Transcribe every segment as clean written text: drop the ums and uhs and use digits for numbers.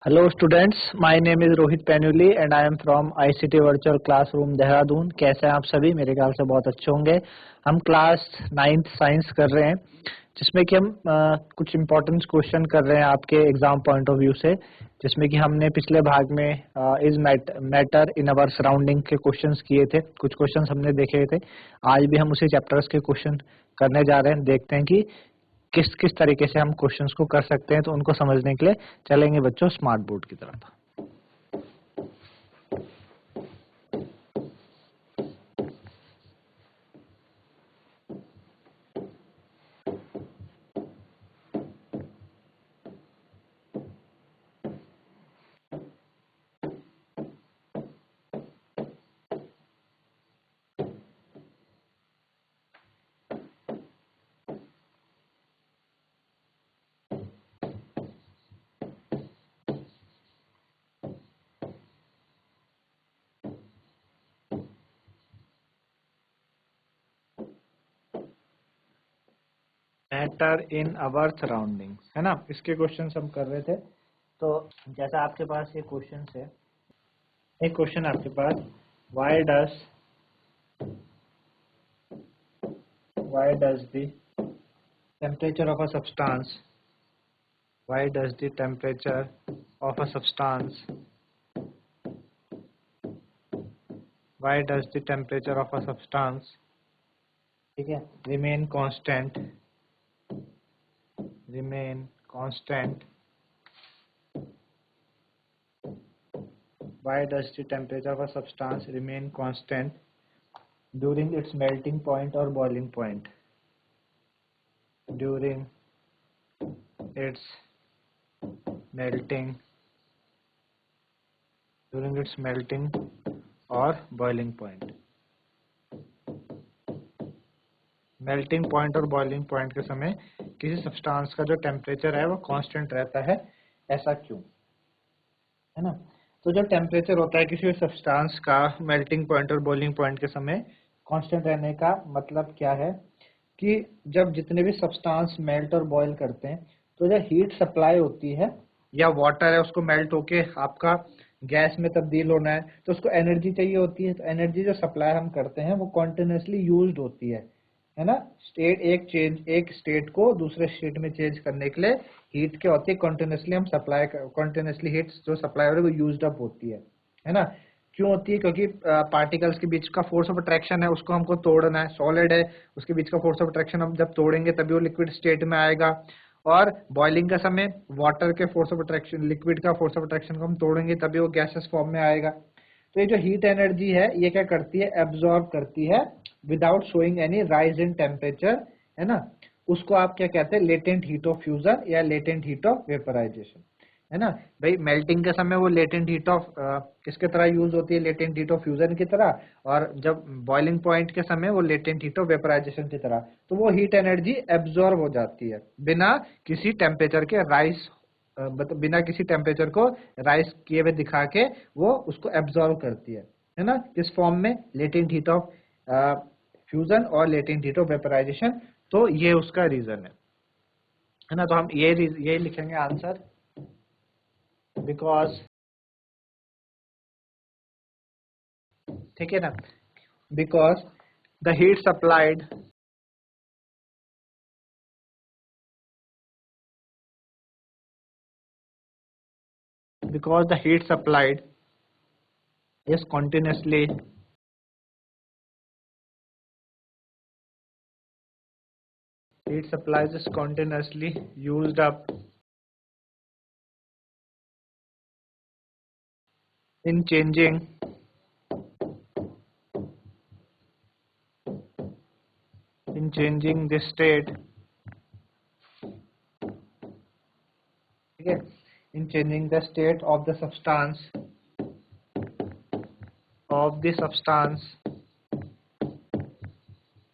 Hello students, my name is Rohit Painuly and I am from ICT Virtual Classroom Dehradun. कैसे हैं आप सभी? मेरे ख्याल से बहुत अच्छे होंगे। हम क्लास 9th साइंस कर रहे हैं जिसमें कि हम कुछ इम्पोर्टेंट क्वेश्चन कर रहे हैं आपके एग्जाम पॉइंट ऑफ व्यू से, जिसमें कि हमने पिछले भाग में is matter in our surrounding के क्वेश्चंस किए थे। कुछ क्वेश्चंस हमने देखे थे। आज भी हम उसी चैप्टर्स के क्वेश्चन करने जा रहे हैं। देखते हैं कि किस किस तरीके से हम क्वेश्चंस को कर सकते हैं। तो उनको समझने के लिए चलेंगे बच्चों स्मार्ट बोर्ड की तरफ। मैटर इन अवर सराउंडिंग्स है ना, इसके क्वेश्चंस हम कर रहे थे। तो जैसा आपके पास ये क्वेश्चन है, एक क्वेश्चन आपके पास, why does the temperature of a substance why does the temperature of a substance why does the temperature of a substance, ठीक है, remain constant why does the temperature of a substance remain constant during its melting point or boiling point? During its melting or boiling point. Melting point और boiling point के समय किसी substance का जो temperature है वो कांस्टेंट रहता है, ऐसा क्यों? है ना। तो जो टेम्परेचर होता है किसी सब्सटेंस का मेल्टिंग पॉइंट और बॉइलिंग पॉइंट के समय कांस्टेंट रहने का मतलब क्या है कि जब जितने भी सब्सटेंस मेल्ट और बॉयल करते हैं तो जो हीट सप्लाई होती है या वाटर है उसको मेल्ट होके आपका गैस में तब्दील होना है तो उसको एनर्जी चाहिए होती है। तो एनर्जी जो सप्लाई हम करते हैं वो कॉन्टिन्यूसली यूज्ड होती है ना। एक स्टेट को दूसरे स्टेट में चेंज करने के लिए हीट क्या होती है, कॉन्टिन्यूसली हीट जो सप्लाई हो रही है वो यूज्ड अप होती है ना। क्यों होती है? क्योंकि पार्टिकल्स के बीच का फोर्स ऑफ अट्रैक्शन है उसको हमको तोड़ना है। सॉलिड है उसके बीच का फोर्स ऑफ अट्रैक्शन हम जब तोड़ेंगे तभी वो लिक्विड स्टेट में आएगा। और बॉइलिंग का समय वाटर के फोर्स ऑफ अट्रैक्शन, लिक्विड का फोर्स ऑफ अट्रैक्शन को हम तोड़ेंगे तभी वो गैसेस फॉर्म में आएगा। तो ये जो हीट एनर्जी है ये क्या करती है, एब्जॉर्ब करती है without showing any rise in temperature, है ना। उसको आप क्या कहते हैं, लेटेंट हीट ऑफ फ्यूजन या लेटेंट हीट ऑफ वेपराइजेशन, है ना। भाई मेल्टिंग के समय वो लेटेंट हीट ऑफ किसके तरह यूज होती है, लेटेंट हीट ऑफ फ्यूजन की तरह, और जब बॉइलिंग पॉइंट के समय वो लेटेंट हीट ऑफ वेपराइजेशन की तरह। तो वो हीट एनर्जी एब्जॉर्ब हो जाती है बिना किसी टेम्परेचर के राइज, बिना किसी टेम्परेचर को राइज किए हुए दिखा के वो उसको एब्जॉर्व करती है ना। किस फॉर्म में, लेटेंट हीट ऑफ फ्यूजन और लेटेंट हीट ऑफ वेपराइजेशन। तो ये उसका रीजन है ना। तो हम ये लिखेंगे आंसर, बिकॉज, ठीक है ना, because the heat supplied is continuously used up in changing the state, okay, in changing the state of the substance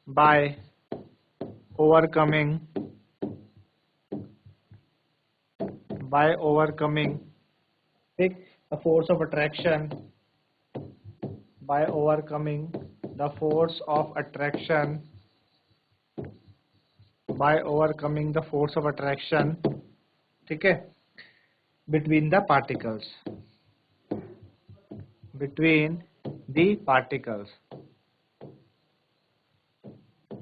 by overcoming ठीक, the force of attraction, by overcoming the force of attraction ठीक है। between the particles, between the particles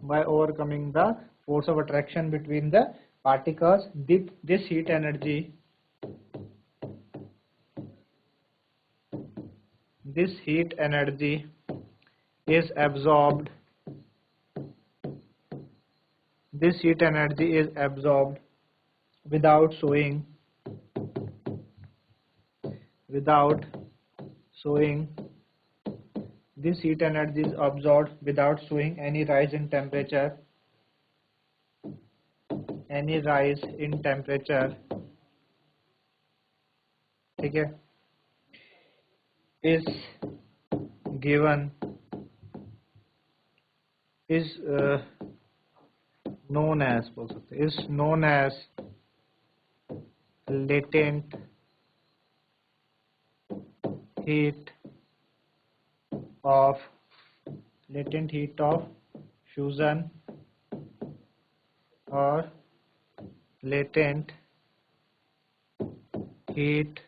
by overcoming the force of attraction between the particles. This heat energy, is absorbed. This heat energy is absorbed without showing this heat energy is absorbed without showing any rise in temperature, ठीक है, is given, is known as, बोल सकते हैं, is known as latent heat of fusion or latent heat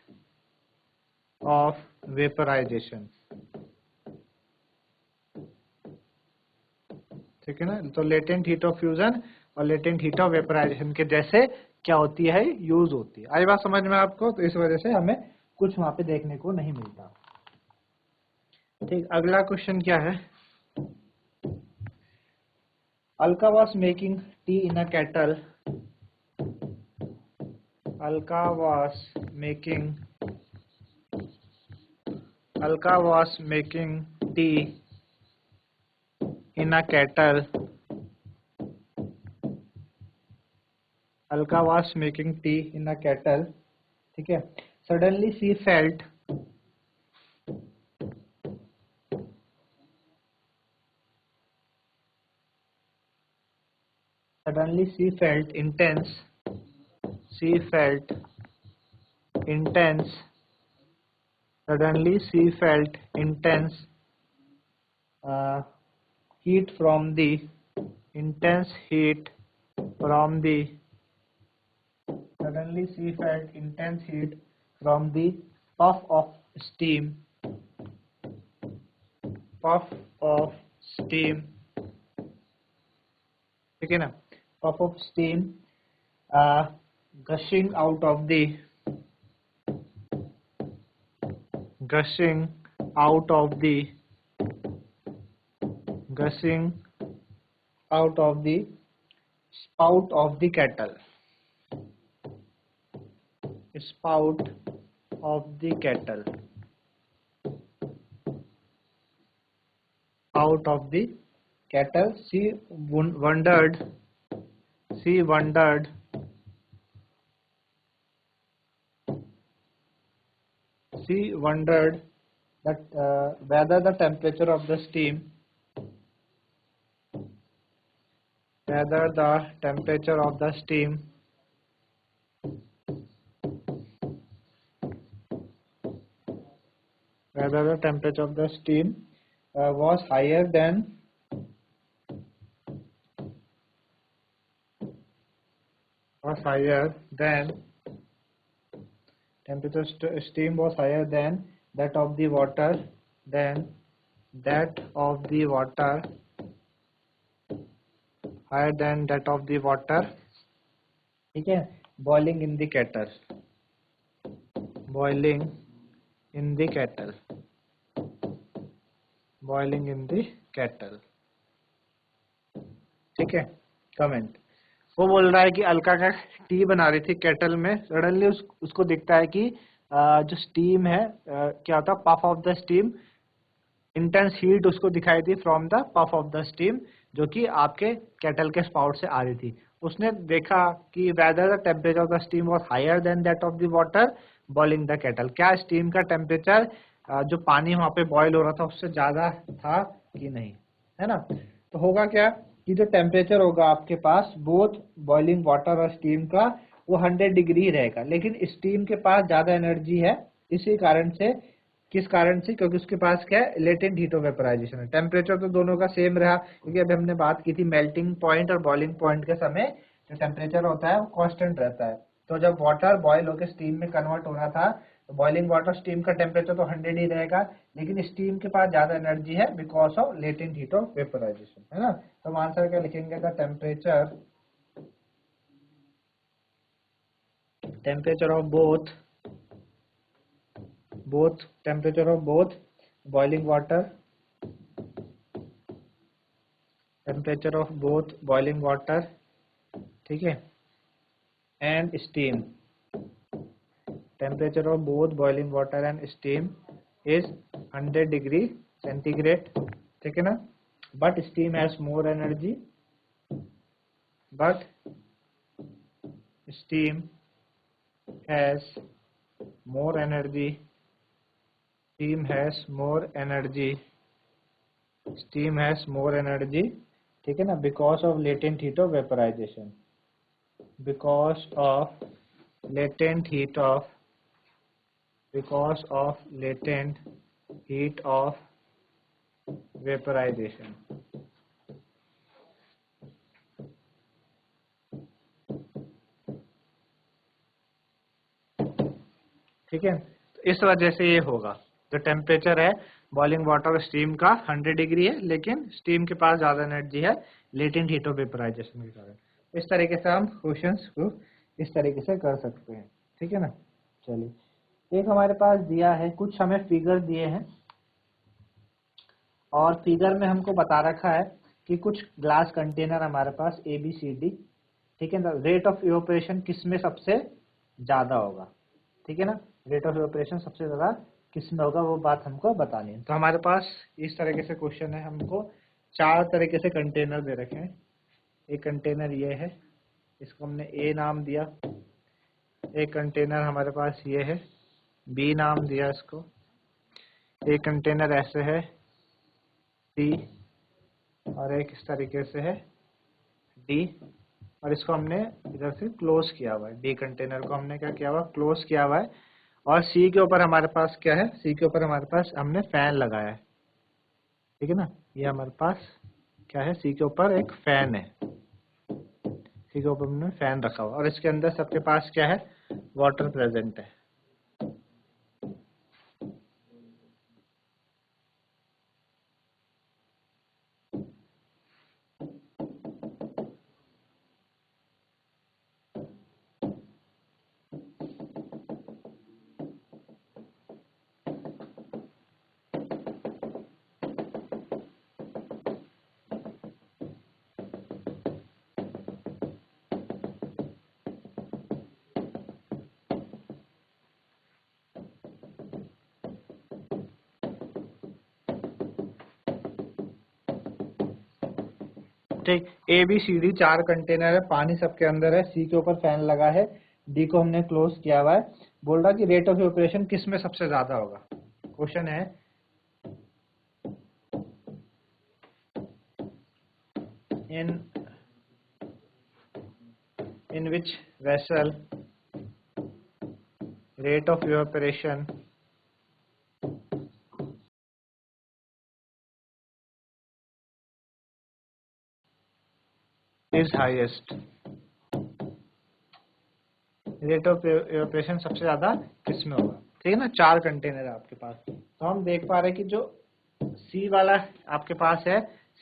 of vaporization, ठीक है ना। तो latent heat of fusion और लेटेंट हीट ऑफ वेपराइजेशन के जैसे क्या होती है, यूज होती है। आई बात समझ में आपको? तो इस वजह से हमें कुछ वहां पे देखने को नहीं मिलता। ठीक, अगला क्वेश्चन क्या है? Alka was making tea in a kettle. Alka was making tea in a kettle. Alka was making tea in a kettle. ठीक है। Suddenly she felt intense heat from the puff of steam ठीक है ना, puff of steam gushing out of the spout of the kettle. Out of the kettle. She wondered that whether the temperature of the steam was higher than steam was higher than that of the water, ठीक है, boiling in the kettle, ठीक है। Comment, वो बोल रहा है कि अलका का टी बना रही थी केटल में, सडनली उसको दिखता है कि जो स्टीम है, क्या होता है, puff of the steam, intense heat उसको दिखाई दी from the puff of the steam, जो कि आपके केटल के स्पाउट से आ रही थी। उसने देखा कि whether the temperature of the steam was higher than that of the water boiling the kettle, क्या स्टीम का टेम्परेचर जो पानी वहां पे बॉयल हो रहा था उससे ज्यादा था कि नहीं, है ना। तो होगा क्या कि जो टेम्परेचर होगा आपके पास बोथ बॉइलिंग वाटर और स्टीम का, वो 100 डिग्री रहेगा, लेकिन स्टीम के पास ज्यादा एनर्जी है। इसी कारण से, किस कारण से? क्योंकि उसके पास क्या है, लेटेंट हीट ऑफ वेपराइजेशन है। टेम्परेचर तो दोनों का सेम रहा, क्योंकि अभी हमने बात की थी मेल्टिंग पॉइंट और बॉइलिंग पॉइंट के समय जो टेम्परेचर होता है वो कांस्टेंट रहता है। तो जब वाटर बॉयल होकर स्टीम में कन्वर्ट हो रहा था तो बॉइलिंग वाटर स्टीम का टेम्परेचर तो 100 ही रहेगा, लेकिन स्टीम के पास ज्यादा एनर्जी है because of latent heat of vaporisation, है ना। तो हम आंसर क्या लिखेंगे, the temperature of both boiling water, temperature of both boiling water, ठीक है, and steam, temperature of both boiling water and steam is 100 degree centigrade, ठीक है ना। But steam has more energy, steam has more energy, ठीक है ना, because of latent heat of vaporization, because of latent heat of vaporization, ठीक है। तो इस वजह से ये होगा, जो टेम्परेचर है बॉइलिंग वाटर और स्टीम का 100 डिग्री है, लेकिन स्टीम के पास ज्यादा एनर्जी है लेटेंट हीट ऑफ वेपोराइजेशन के कारण। इस तरीके से हम क्वेश्चंस को इस तरीके से कर सकते हैं, ठीक है ना। चलिए, एक हमारे पास दिया है, कुछ हमें फिगर दिए हैं और फिगर में हमको बता रखा है कि कुछ ग्लास कंटेनर हमारे पास ABCD, ठीक है ना। रेट ऑफ इवेपोरेशन किसमें सबसे ज्यादा होगा, ठीक है ना, रेट ऑफ इवेपोरेशन सबसे ज्यादा किसमें होगा, वो बात हमको बतानी है। तो हमारे पास इस तरीके से क्वेश्चन है, हमको 4 तरीके से कंटेनर दे रखे हैं। एक कंटेनर ये है, इसको हमने A नाम दिया। एक कंटेनर हमारे पास ये है, B नाम दिया इसको। एक कंटेनर ऐसे है, C, और एक इस तरीके से है, D, और इसको हमने इधर से क्लोज किया हुआ है। D कंटेनर को हमने क्या किया हुआ, क्लोज किया हुआ है। और C के ऊपर हमारे पास क्या है, C के ऊपर हमारे पास हमने फैन लगाया है, ठीक है ना। ये हमारे पास क्या है, C के ऊपर एक फैन है, C के ऊपर हमने फैन रखा हुआ, और इसके अंदर सबके पास क्या है, वाटर प्रेजेंट है। ठीक, ABCD 4 कंटेनर है, पानी सबके अंदर है, C के ऊपर फैन लगा है, D को हमने क्लोज किया हुआ है। बोल रहा कि रेट ऑफ इवेपोरेशन किस में सबसे ज्यादा होगा। क्वेश्चन है in which vessel rate of evaporation is highest, rate of evaporation सबसे ज्यादा किसमें होगा, ठीक है ना। 4 कंटेनर है आपके पास, तो हम देख पा रहे हैं कि जो C वाला आपके पास है,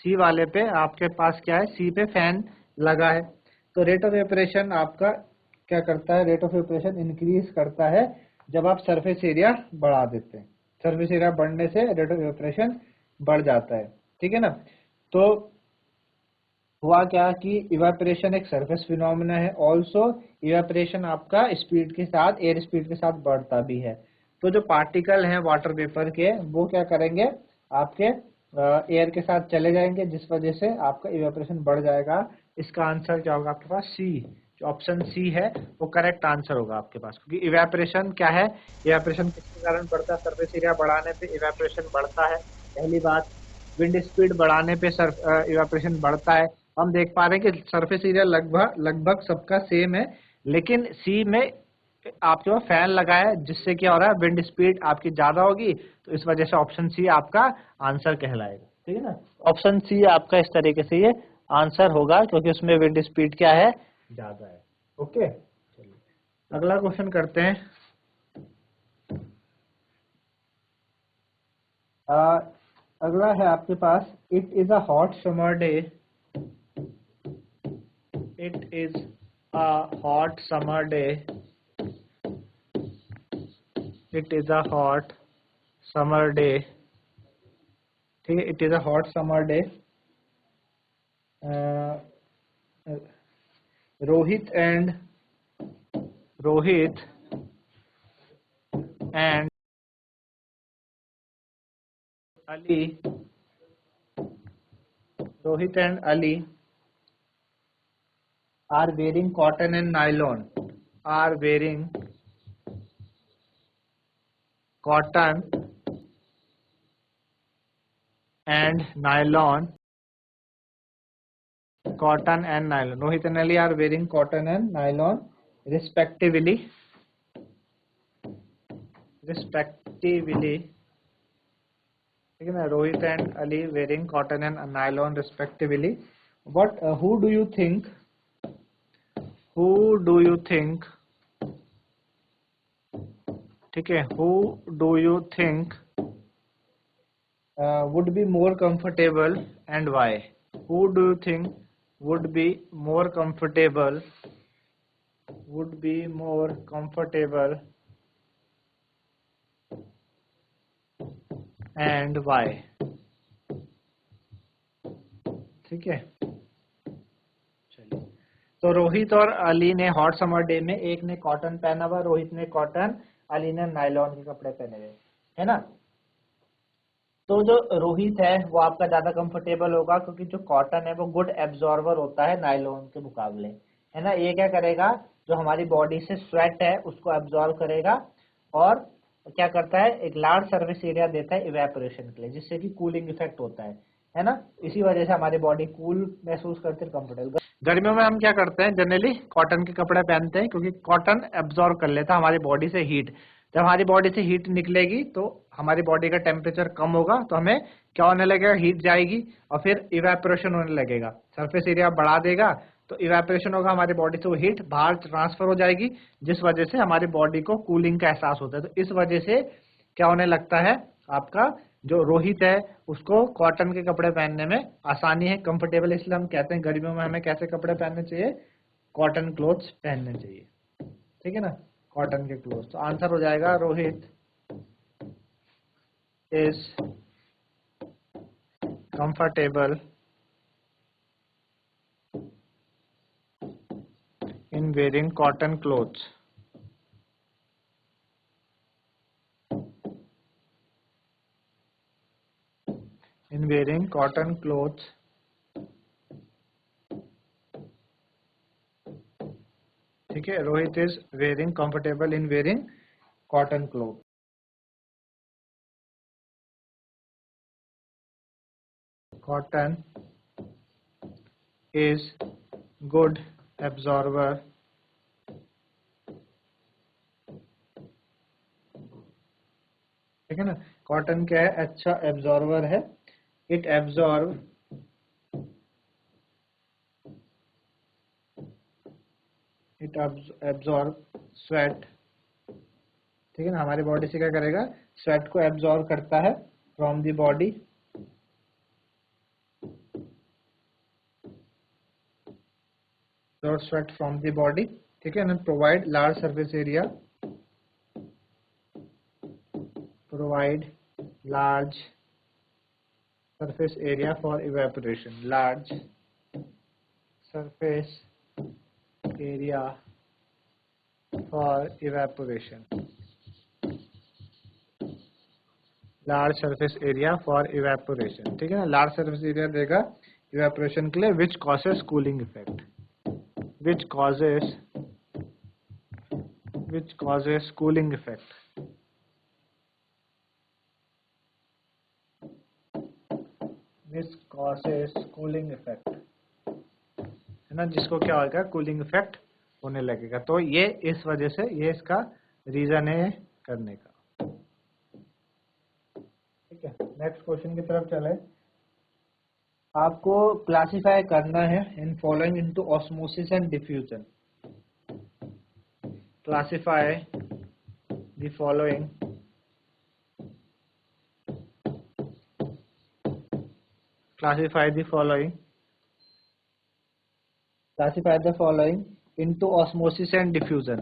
C वाले पे आपके पास क्या है, C पे फैन लगा है। तो रेट ऑफ इवेपोरेशन आपका क्या करता है, रेट ऑफ इवेपोरेशन इंक्रीज करता है जब आप सरफेस एरिया बढ़ा देते हैं। सरफेस एरिया बढ़ने से रेट ऑफ इवेपोरेशन बढ़ जाता है, ठीक है ना। तो हुआ क्या कि इवेपोरेशन एक सरफेस फिनोमेना है, ऑल्सो इवेपोरेशन आपका स्पीड के साथ, एयर स्पीड के साथ बढ़ता भी है। तो जो पार्टिकल हैं वाटर वेपर के, वो क्या करेंगे, आपके एयर के साथ चले जाएंगे, जिस वजह से आपका इवेपोरेशन बढ़ जाएगा। इसका आंसर क्या होगा आपके पास, C, जो ऑप्शन C है वो करेक्ट आंसर होगा आपके पास। क्योंकि इवेपोरेशन क्या है, इवेपोरेशन किसके कारण बढ़ता है, सरफेस एरिया बढ़ाने पे इवेपोरेशन बढ़ता है, पहली बात। विंड स्पीड बढ़ाने पे इवेपोरेशन बढ़ता है। हम देख पा रहे हैं कि सरफेस एरिया लगभग सबका सेम है, लेकिन C में आपके पास फैन लगा है, जिससे क्या हो रहा है, विंड स्पीड आपकी ज्यादा होगी, तो इस वजह से ऑप्शन C आपका आंसर कहलाएगा, ठीक है ना। ऑप्शन C आपका इस तरीके से ये आंसर होगा, क्योंकि उसमें विंड स्पीड क्या है, ज्यादा है। ओके, चलिए अगला क्वेश्चन करते हैं। अगला है आपके पास, it is a hot summer day. It is a hot summer day. It is a hot summer day. ठीक है, it is a hot summer day. Rohit and Ali Rohit and Ali are wearing cotton and nylon. Are wearing cotton and nylon. Cotton and nylon. Rohit and Ali are wearing cotton and nylon respectively. Respectively. ठीक है ना, Rohit and Ali wearing cotton and nylon respectively. But who do you think ठीक है, who do you think would be more comfortable and why? Who do you think would be more comfortable and why? ठीक है, चलिए। तो रोहित और अली ने hot summer day में, एक ने कॉटन पहना हुआ, रोहित ने कॉटन, अली ने नायलॉन के कपड़े पहने हुए, है ना। तो जो रोहित है वो आपका ज्यादा कंफर्टेबल होगा, क्योंकि जो कॉटन है वो गुड एब्जॉर्बर होता है नायलॉन के मुकाबले, है ना। ये क्या करेगा, जो हमारी बॉडी से स्वेट है उसको एब्जॉर्ब करेगा और क्या करता है, एक लार्ज सर्विस एरिया देता है इवेपोरेशन के लिए, जिससे कि कूलिंग इफेक्ट होता है ना। इसी वजह से हमारी बॉडी कूल महसूस करती है, कंफर्टेबल। गर्मियों में हम क्या करते हैं, जनरली कॉटन के कपड़े पहनते हैं, क्योंकि कॉटन एब्जॉर्ब कर लेता है हमारी बॉडी से हीट। जब हमारी बॉडी से हीट निकलेगी तो हमारी बॉडी का टेम्परेचर कम होगा, तो हमें क्या होने लगेगा, हीट जाएगी और फिर इवेपोरेशन होने लगेगा, सरफेस एरिया बढ़ा देगा, तो इवेपोरेशन होगा, हमारी बॉडी से वो हीट बाहर ट्रांसफर हो जाएगी, जिस वजह से हमारी बॉडी को कूलिंग का एहसास होता है। तो इस वजह से क्या होने लगता है, आपका जो रोहित है उसको कॉटन के कपड़े पहनने में आसानी है, कंफर्टेबल, इसलिए हम कहते हैं गर्मियों में हमें कैसे कपड़े पहनने चाहिए, कॉटन क्लोथ्स पहनने चाहिए। ठीक है ना, कॉटन के क्लोथ्स। तो आंसर हो जाएगा Rohit is comfortable in wearing cotton clothes. In wearing cotton clothes. ठीक है, Rohit is wearing comfortable in wearing cotton cloth. Cotton is good absorber ठीक है ना। कॉटन क्या है, अच्छा एब्जॉर्बर है। It absorb sweat. ठीक है ना, हमारी बॉडी से क्या करेगा, स्वेट को एब्जॉर्ब करता है from the body. Sweat from the body, ठीक है ना। Provide large surface area, provide large surface area for evaporation. Large surface area for evaporation. Large surface area for evaporation. ठीक है ना, large surface area देगा evaporation के लिए, which causes cooling effect. Which causes cooling effect. Which causes cooling effect. है ना, जिसको क्या होगा, कूलिंग इफेक्ट होने लगेगा। तो ये इस वजह से, ये इसका रीजन है करने का। ठीक है, नेक्स्ट क्वेश्चन की तरफ चले। आपको क्लासिफाई करना है in following into osmosis and diffusion. Classify the following into osmosis and diffusion,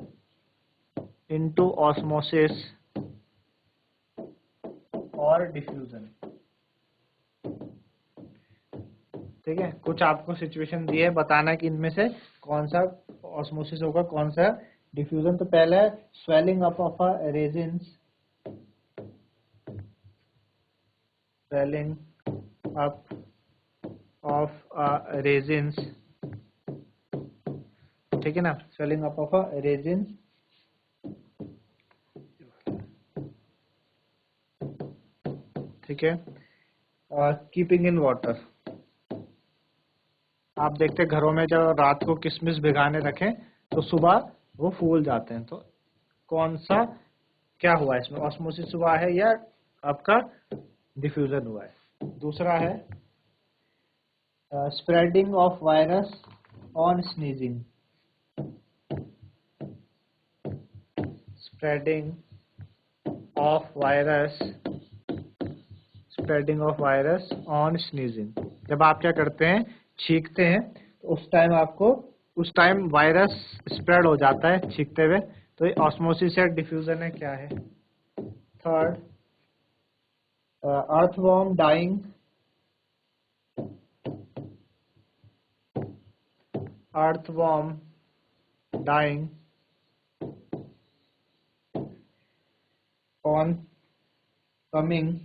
और डिफ्यूजन। ठीक है, कुछ आपको सिचुएशन दी है, बताना कि इनमें से कौन सा ऑस्मोसिस होगा, कौन सा डिफ्यूजन। तो पहले swelling up of a resins, swelling up of a resins, ठीक है ना, swelling up of a resins, ठीक है। कीपिंग इन वाटर, आप देखते घरों में जब रात को किशमिश भिगाने रखें तो सुबह वो फूल जाते हैं। तो कौन सा क्या हुआ इसमें, ऑस्मोसिस हुआ है या आपका डिफ्यूजन हुआ है। दूसरा है spreading of virus on sneezing, spreading of virus on sneezing. जब आप क्या करते हैं, छींकते हैं, तो उस टाइम वायरस स्प्रेड हो जाता है छींकते हुए। तो ये ऑस्मोसिस या डिफ्यूजन है, क्या है। Third, earthworm dying, on coming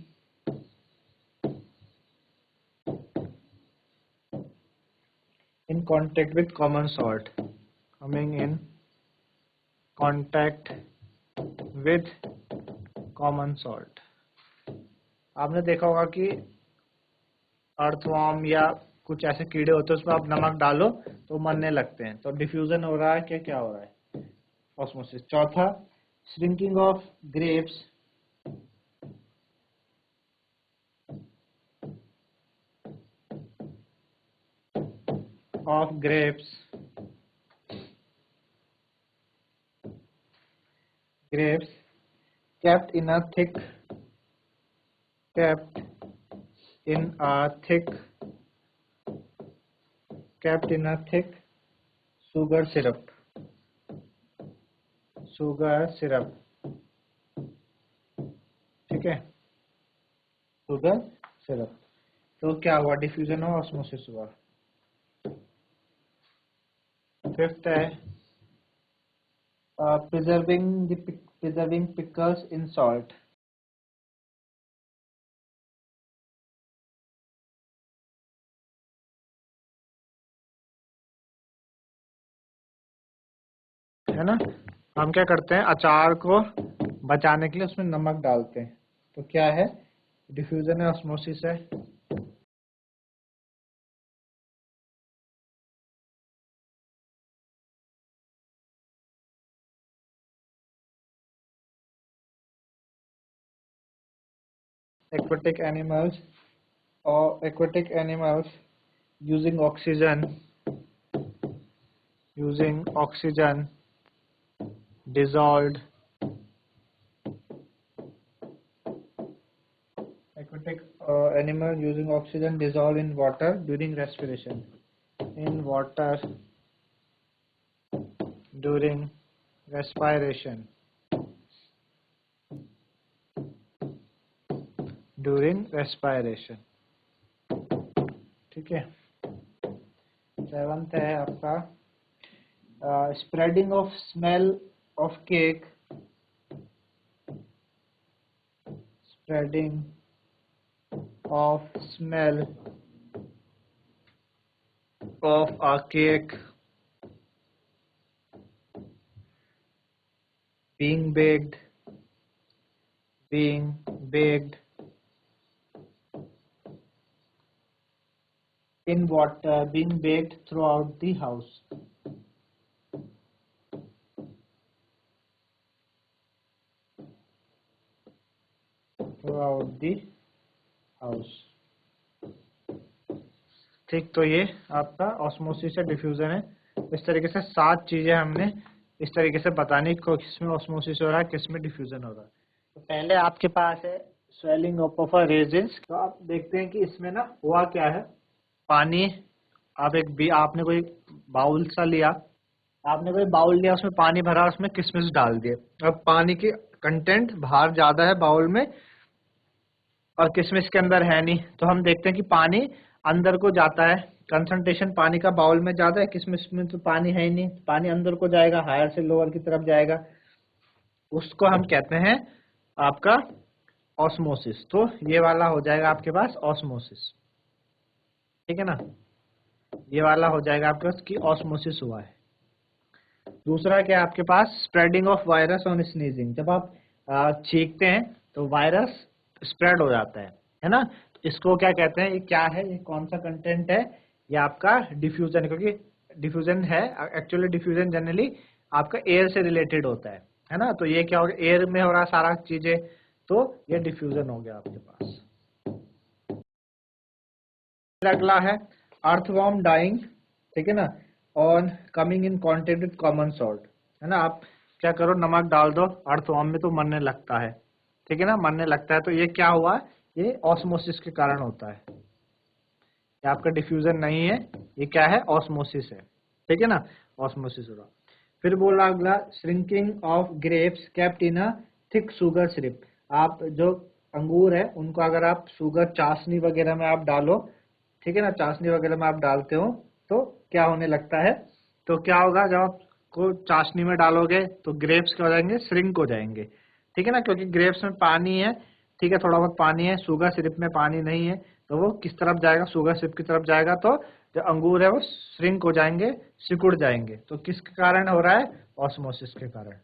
in contact with common salt, आपने देखा होगा कि अर्थवॉर्म या कुछ ऐसे कीड़े होते हैं, उसमें आप नमक डालो तो मरने लगते हैं। तो डिफ्यूजन हो रहा है कि क्या हो रहा है, ऑस्मोसिस। चौथा, shrinking of grapes, kept in a thick sugar syrup, ठीक है, शुगर सिरप। तो क्या हुआ, डिफ्यूजन हुआ, ऑस्मोसिस हुआ। फिफ्थ है प्रिजर्विंग पिकल्स इन सॉल्ट, है ना। हम क्या करते हैं, अचार को बचाने के लिए उसमें नमक डालते हैं। तो क्या है, डिफ्यूजन है, ऑस्मोसिस है। aquatic animals using oxygen dissolved, aquatic animal using oxygen dissolved in water during respiration, during respiration, ठीक है। सेवंथ है आपका spreading of smell of cake, being baked in water, being baked throughout the house, ठीक। तो ये आपका osmosis या diffusion है। इस तरीके से 7 चीजें हमने इस तरीके से बताने की किस में ऑस्मोसिस हो रहा है, किस में डिफ्यूजन हो रहा है। तो पहले आपके पास है स्वेलिंग ऑफ अ रेजिन्स। तो आप देखते हैं कि इसमें ना हुआ क्या है, पानी आपने कोई बाउल सा लिया, उसमें पानी भरा, उसमें किशमिश डाल दिए। अब पानी की कंटेंट बाहर ज्यादा है बाउल में और किशमिश के अंदर है नहीं, तो हम देखते हैं कि पानी अंदर को जाता है। कंसंट्रेशन पानी का बाउल में ज्यादा है, किशमिश में तो पानी है ही नहीं, पानी अंदर को जाएगा, हायर से लोअर की तरफ जाएगा, उसको हम कहते हैं आपका ऑस्मोसिस। तो ये वाला हो जाएगा आपके पास ऑस्मोसिस, ठीक है ना, ये वाला हो जाएगा आपके पास कि ऑस्मोसिस हुआ है। दूसरा क्या है आपके पास, spreading of virus on sneezing. जब आप छींकते हैं तो वायरस स्प्रेड हो जाता है ना, तो इसको क्या कहते हैं, ये क्या है, ये कौन सा कंटेंट है, ये आपका डिफ्यूजन, क्योंकि डिफ्यूजन है एक्चुअली, डिफ्यूजन जनरली आपका एयर से रिलेटेड होता है ना, तो ये क्या हो गया, एयर में हो रहा सारा चीजें, तो ये डिफ्यूजन हो गया आपके पास। अगला है अर्थवॉर्म डाइंग, ठीक है ना, on coming in contact with common salt, है ना, आप क्या करो, नमक डाल दो अर्थवॉर्म में तो मरने लगता है, ठीक है ना, मरने लगता है, तो ये क्या हुआ, ये ऑस्मोसिस के कारण होता है, ये आपका डिफ्यूजन नहीं है, ये क्या है, ऑस्मोसिस है, ठीक है ना, ऑस्मोसिस हो रहा। फिर बोला अगला, shrinking of grapes kept in a thick sugar syrup. आप जो अंगूर है उनको अगर आप शुगर चाशनी वगैरह में आप डालो, ठीक है ना, चाशनी वगैरह में आप डालते हो तो क्या होने लगता है, तो क्या होगा, जब आप को चाशनी में डालोगे तो ग्रेप्स क्या हो जाएंगे, श्रिंक हो जाएंगे, ठीक है ना, क्योंकि ग्रेप्स में पानी है, ठीक है, थोड़ा बहुत पानी है, शुगर सिरप में पानी नहीं है, तो वो किस तरफ जाएगा, शुगर सिरप की तरफ जाएगा, तो जो अंगूर है वो श्रिंक हो जाएंगे, सिकुड़ जाएंगे। तो किसके कारण हो रहा है, ऑस्मोसिस के कारण,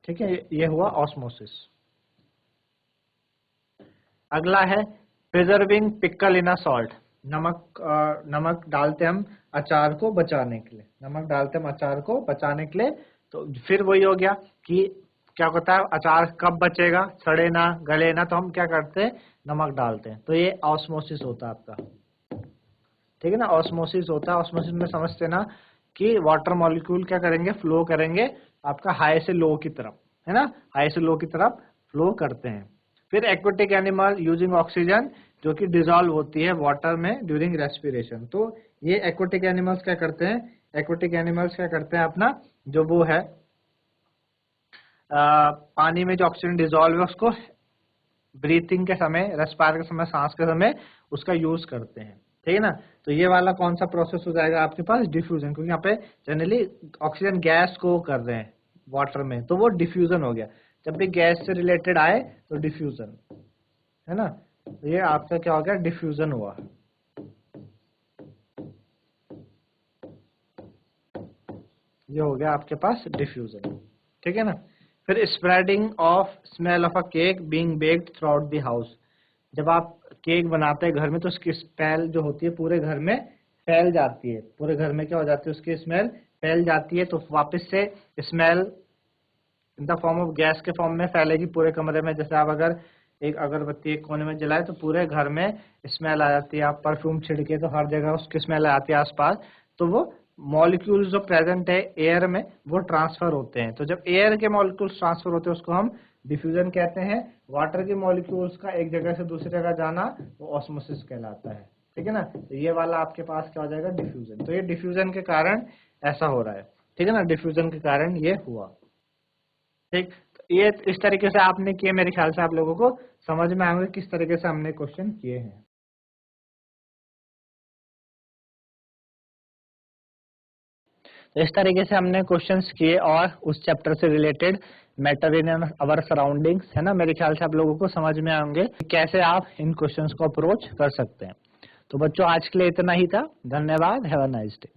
ठीक है, ये हुआ ऑस्मोसिस। अगला है preserving pickle in a salt. नमक डालते हम अचार को बचाने के लिए, नमक डालते हम अचार को बचाने के लिए, तो फिर वही हो गया कि क्या होता है, अचार कब बचेगा, सड़े ना गले ना, तो हम क्या करते हैं, नमक डालते हैं, तो ये ऑस्मोसिस होता है आपका, ठीक है ना, ऑस्मोसिस होता है। ऑस्मोसिस में समझते ना कि वाटर मॉलिक्यूल क्या करेंगे, फ्लो करेंगे आपका हाई से लो की तरफ, है ना, हाई से लो की तरफ फ्लो करते हैं। फिर एक्वेटिक एनिमल यूजिंग ऑक्सीजन, जो कि डिजॉल्व होती है वाटर में ड्यूरिंग रेस्पिरेशन। तो ये एक्वेटिक एनिमल्स क्या करते हैं, एक्वेटिक एनिमल्स क्या करते हैं, अपना जो वो है पानी में जो ऑक्सीजन डिजॉल्व है उसको ब्रीथिंग के समय, रेस्पायर के समय, सांस के समय उसका यूज करते हैं, ठीक है ना। तो ये वाला कौन सा प्रोसेस हो जाएगा आपके पास, डिफ्यूजन, क्योंकि यहाँ पे जनरली ऑक्सीजन गैस को कर रहे हैं वाटर में, तो वो डिफ्यूजन हो गया। जब भी गैस से रिलेटेड आए तो डिफ्यूजन, है ना, तो ये आपका क्या हो गया, डिफ्यूजन हुआ, ये हो गया आपके पास डिफ्यूजन, ठीक है ना। फिर spreading of smell of a cake being baked through out the house. जब आप केक बनाते हैं घर में तो उसकी स्मेल जो होती है पूरे घर में फैल जाती है, पूरे घर में क्या हो जाती है, उसकी स्मेल फैल जाती है, तो वापस से smell in the form of gas के फॉर्म में फैलेगी पूरे कमरे में। जैसे आप अगर एक अगरबत्ती एक कोने में जलाए तो पूरे घर में स्मेल आ जाती है, आप परफ्यूम छिड़के तो हर जगह उसकी स्मेल आती है आसपास, तो वो मॉलिक्यूल्स जो प्रेजेंट है एयर में वो ट्रांसफर होते हैं। तो जब एयर के मॉलिक्यूल्स ट्रांसफर होते हैं उसको हम डिफ्यूजन कहते हैं। वाटर के मॉलिक्यूल्स का एक जगह से दूसरी जगह जाना वो ऑस्मोसिस कहलाता है, ठीक है ना। तो ये वाला आपके पास क्या हो जाएगा, डिफ्यूजन। तो ये डिफ्यूजन के कारण ऐसा हो रहा है, ठीक है ना, डिफ्यूजन के कारण ये हुआ, ठीक। तो ये इस तरीके से आपने किए, मेरे ख्याल से आप लोगों को समझ में आएंगे किस तरीके से हमने क्वेश्चन किए हैं। तो इस तरीके से हमने क्वेश्चंस किए और उस चैप्टर से related matter in our surroundings, है ना, मेरे ख्याल से आप लोगों को समझ में आएंगे कि कैसे आप इन क्वेश्चंस को अप्रोच कर सकते हैं। तो बच्चों आज के लिए इतना ही था, धन्यवाद, हैव अ नाइस डे।